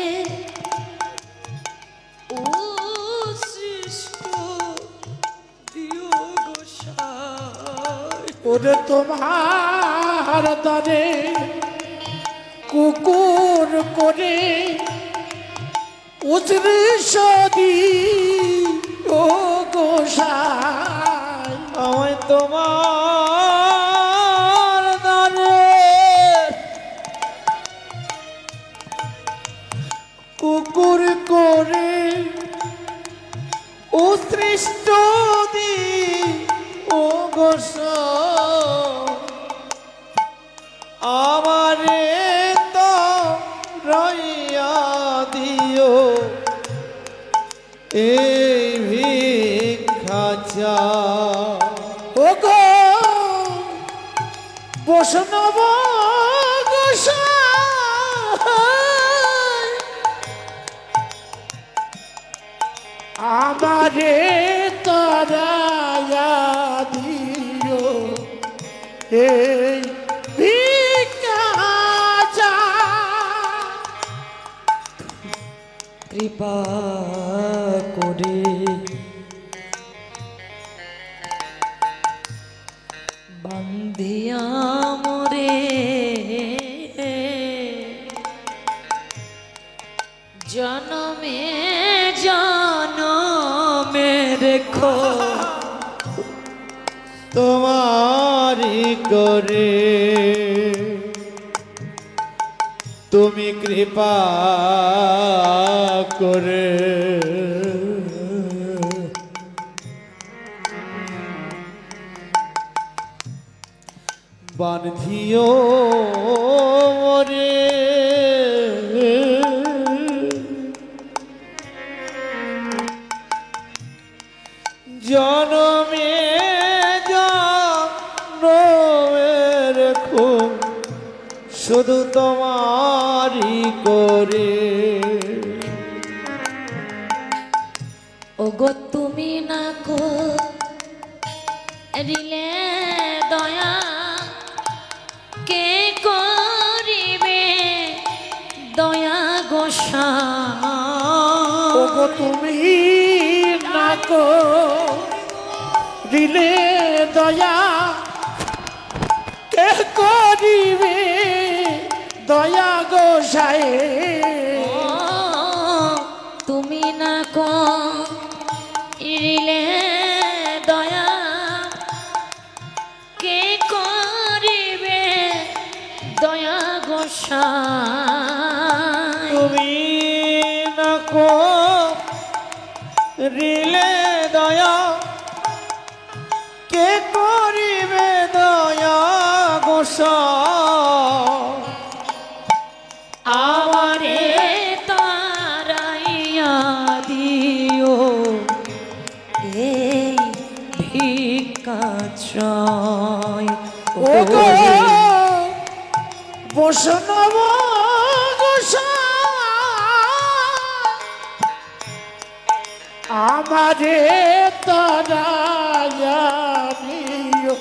ও সৃষ্ট দিও গোসাই। ওরে তোমার দ্বারে কুকুর করে উজৃষদি ও গোসাই। আমায় তোমার দানে কুকুর করে উৎসৃষ্ট দি ও গোসাই। আমারে তো রইয়া দিও এই ভিক্ষা চাই। ও গো বৈষ্ণব গোসাই আমারে তারায়া দিও এই ভিক্ষা চাই। কৃপা করে বান্ধিয়া মোরে জনমে জনমে রেখো তোমার তোমারি করে তুমি কৃপা করে বান্ধিও রে জনমে জনমের খুব শুধু তোমারি করে ওগো তুমি না করিলে দয়া কে করিবে দয়া গোসাই ওগো তুমি না করিলে দয়া কে করিবে দয়া গোসাই তুমি না করিলে দয়া কে করিবে দয়া গোসাই তুমি না করিলে দয়া কে করিবে দয়া গোসাই আমারে তারাইয়া দিও এই ভিক্ষা চাই ওগো বৈষ্ণব গোসাই আমারে তারাইয়া দিও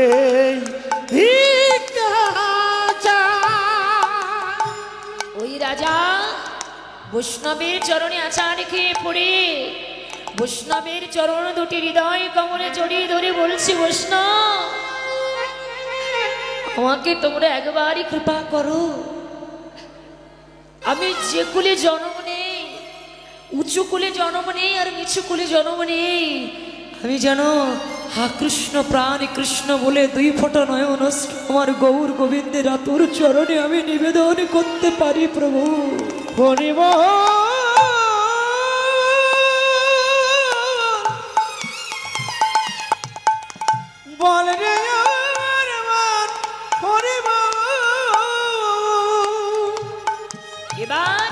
এই ভিক্ষা চাই। ওই রাজা বৈষ্ণবের চরণে আচার খেয়ে পড়ে বৈষ্ণবের চরণ দুটি হৃদয় কমলে জড়িয়ে ধরে বলছি, বৈষ্ণব আমাকে তোমরা একবারই কৃপা করো। আমি যে কুলে জন্ম নেই, উঁচু কুলে জন্ম নেই আর নিচু কুলে জন্ম নেই, আমি যেন হা কৃষ্ণ প্রাণ কৃষ্ণ বলে দুই ফোঁটা নয়ন অশ্রু আমার গৌর গোবিন্দের আতুর চরণে আমি নিবেদন করতে পারি প্রভু। হরিব বল রে আমার মন হরিব এবার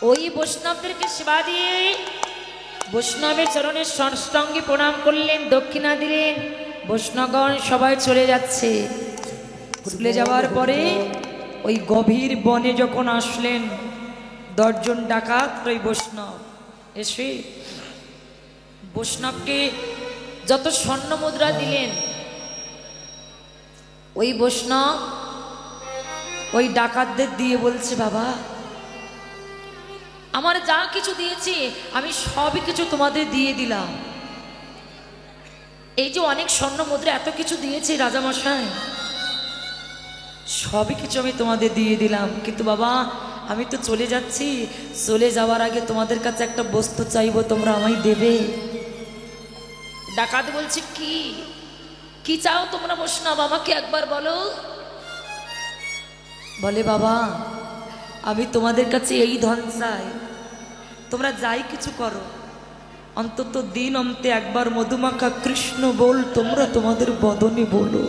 ওই বৈষ্ণবদেরকে সেবা দিয়ে বৈষ্ণবের চরণে সাষ্টাঙ্গে প্রণাম করলেন, দক্ষিণা দিলেন। বৈষ্ণবগণ সবাই চলে যাচ্ছে। চলে যাওয়ার পরে ওই গভীর বনে যখন আসলেন 10 জন ডাকাত ওই বৈষ্ণব এসে বৈষ্ণবকে যত স্বর্ণ মুদ্রা দিলেন, ওই বৈষ্ণব ওই ডাকাতদের দিয়ে বলছে, বাবা আমার যা কিছু দিয়েছি আমি সবই কিছু তোমাদের দিয়ে দিলাম। এই যে অনেক স্বর্ণ মুদ্রা এত কিছু দিয়েছি রাজামশাই, সবই কিছু আমি তোমাদের দিয়ে দিলাম, কিন্তু বাবা আমি তো চলে যাচ্ছি, চলে যাওয়ার আগে তোমাদের কাছে একটা বস্তু চাইবো, তোমরা আমায় দেবে। ডাকাত বলছে, কি কি চাও তোমরা বৈষ্ণব, আমাকে একবার বলো। বলে, বাবা আমি তোমাদের কাছে এই ধন চাই, তোমরা যাই কিছু করো অন্তত দিন অন্তে একবার মধুমাখা কৃষ্ণ বল তোমরা তোমাদের বদনে বলো।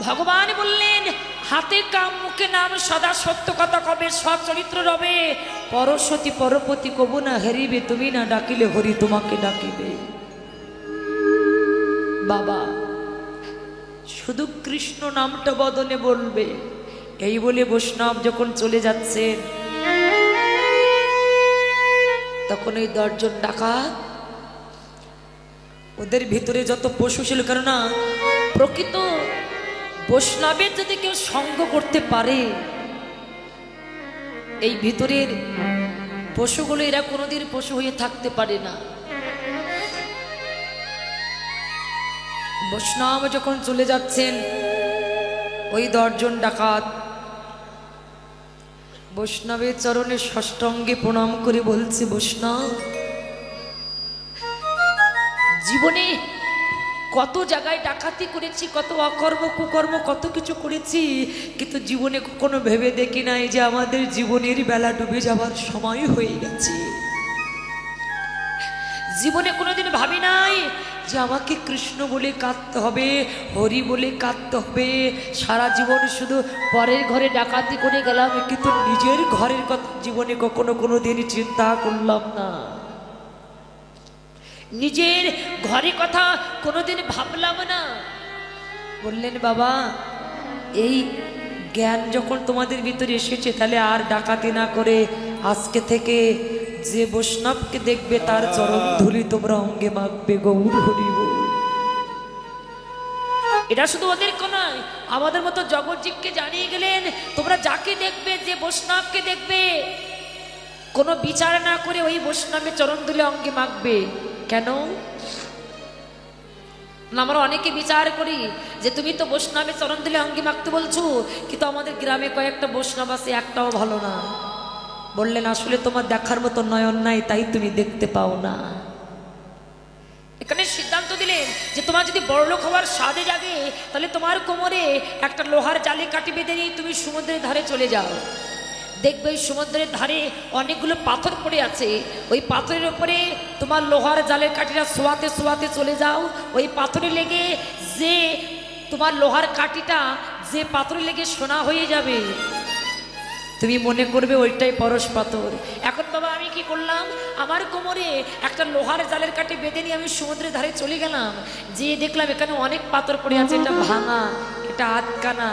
ভগবান বললেন, হাতে কাম মুখে নাম সদা সত্য কথা কবে, সব চরিত্র রবে, পরশতী পরপতি কবু না হেরিবে, তুমি না ডাকিলে হরি তোমাকে ডাকিবে। বাবা শুধু কৃষ্ণ নামটা বদনে বলবে। এই বলে বৈষ্ণব যখন চলে যাচ্ছেন তখন ওই 10 জন ডাকাত ওদের ভিতরে যত পশু ছিল, কেননা প্রকৃত বৈষ্ণবের যদি কেউ সঙ্গ করতে পারে, এই ভিতরের পশুগুলো এরা কোনোদিন পশু হয়ে থাকতে পারে না। বৈষ্ণব যখন চলে যাচ্ছেন ওই 10 জন ডাকাত বৈষ্ণবের চরণে সাষ্টাঙ্গে প্রণাম করে বলছে, বৈষ্ণব জীবনে কত জায়গায় ডাকাতি করেছি, কত অকর্ম কুকর্ম কত কিছু করেছি, কিন্তু জীবনে কখনো ভেবে দেখি নাই যে আমাদের জীবনের বেলা ডুবে যাবার সময় হয়ে গেছে। জীবনে কোনোদিন ভাবি নাই যে আমাকে কৃষ্ণ বলে কাঁদতে হবে, হরি বলে কাঁদতে হবে। সারা জীবন শুধু পরের ঘরে ডাকাতি করে গেলাম, কিন্তু নিজের ঘরের কথা জীবনে কখনো কোনোদিন চিন্তা করলাম না। নিজের ঘরে কথা কোনোদিন ভাবলাম না। বললেন বাবা, এই জ্ঞান যখন তোমাদের ভিতরে এসেছে, তাহলে আর ডাকাতি না করে আজকে থেকে যে বৈষ্ণবকে দেখবে তার চরণ ধুলি তোমরা অঙ্গে মাখবে। গৌর হরি বল। এটা শুধু ওদের নয়, আমাদের মতো জগৎজীবকে জানিয়ে গেলেন, তোমরা যাকে দেখবে, যে বৈষ্ণবকে দেখবে, কোনো বিচার না করে ওই বৈষ্ণবের চরণ ধুলি অঙ্গে মাখবে। কেন? আমরা অনেকে বিচার করি যে তুমি তো বৈষ্ণবের চরণ ধুলি অঙ্গে মাখতে বলছো, কিন্তু আমাদের গ্রামে কয়েকটা বৈষ্ণব আছে, একটাও ভালো না। বললেন আসলে তোমার দেখার মতো নয়ন নাই, তাই তুমি দেখতে পাও না। এখানে সিদ্ধান্ত দিলেন যে তোমার যদি বড়লোক হওয়ার স্বাদে জাগে, তাহলে তোমার কোমরে একটা লোহার জালে কাটি বেঁধে নিয়ে তুমি সমুদ্রের ধারে চলে যাও। দেখবে ওই সমুদ্রের ধারে অনেকগুলো পাথর পড়ে আছে, ওই পাথরের উপরে তোমার লোহার জালের কাঠিটা শোয়াতে শোয়াতে চলে যাও। ওই পাথরে লেগে যে তোমার লোহার কাঠিটা যে পাথরে লেগে সোনা হয়ে যাবে, তুমি মনে করবে ওইটাই পরশ পাথর। এখন বাবা আমি কি করলাম, আমার কোমরে একটা লোহার জালের কাঠি বেঁধে নিয়ে আমি সমুদ্রের ধারে চলে গেলাম, যে দেখলাম এখানে অনেক পাথর পড়ে আছে, এটা ভাঙা, এটা আটকানা,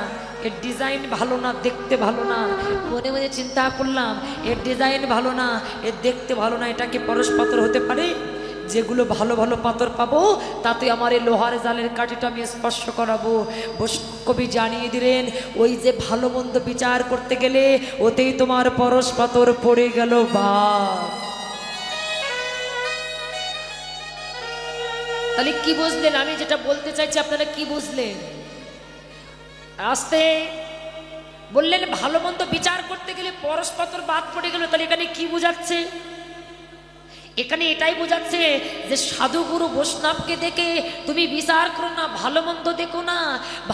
এর ডিজাইন ভালো না, দেখতে ভালো না। মনে মনে চিন্তা করলাম এর ডিজাইন ভালো না, এর দেখতে ভালো না, এটা কি পরশ পাথর হতে পারে? যেগুলো ভালো ভালো পাথর পাবো তাতে আমার এই লোহার জালের কাঠিটা আমি স্পর্শ করাবো। কবি জানিয়ে দিলেন ওই যে ভালো মন্দ বিচার করতে গেলে ওতেই তোমার পরশ পাথর পড়ে গেল। বা তাহলে কি বুঝলেন? আমি যেটা বলতে চাইছি আপনারা কি বুঝলেন? আস্তে বললেন ভালো মন্দ বিচার করতে গেলে পরশ পাথর বাদ পড়ে গেল, তাহলে এখানে কি বোঝাচ্ছে? এখানে এটাই বোঝাচ্ছে যে সাধুগুরু বৈষ্ণবকে দেখে তুমি বিচার করো না, ভালো মন্দ দেখো না।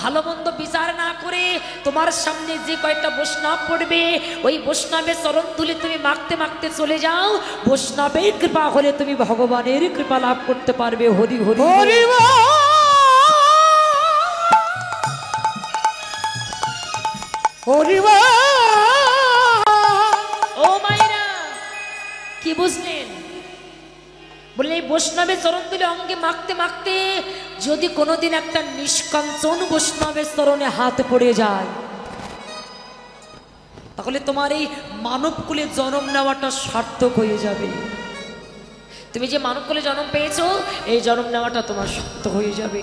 ভালো মন্দ বিচার না করে তোমার সামনে যে কয়েকটা বৈষ্ণব পড়বে, ওই বৈষ্ণবের চরণ তুলে তুমি মাখতে মাখতে চলে যাও। বৈষ্ণবের কৃপা হলে তুমি ভগবানের কৃপা লাভ করতে পারবে। হরি হরি হরি হরি। ও মায়েরা, কি বুঝলেন? বলে এই বৈষ্ণবের চরণ তুলে অঙ্গে মাখতে মাখতে যদি কোনোদিন একটা নিষ্কাঞ্চন বৈষ্ণবের চরণে হাত পড়ে যায়, তাহলে তোমার এই মানবকুলে জন্ম নেওয়াটা সার্থক হয়ে যাবে। তুমি যে মানবকুলে জন্ম পেয়েছো, এই জন্ম নেওয়াটা তোমার সার্থক হয়ে যাবে।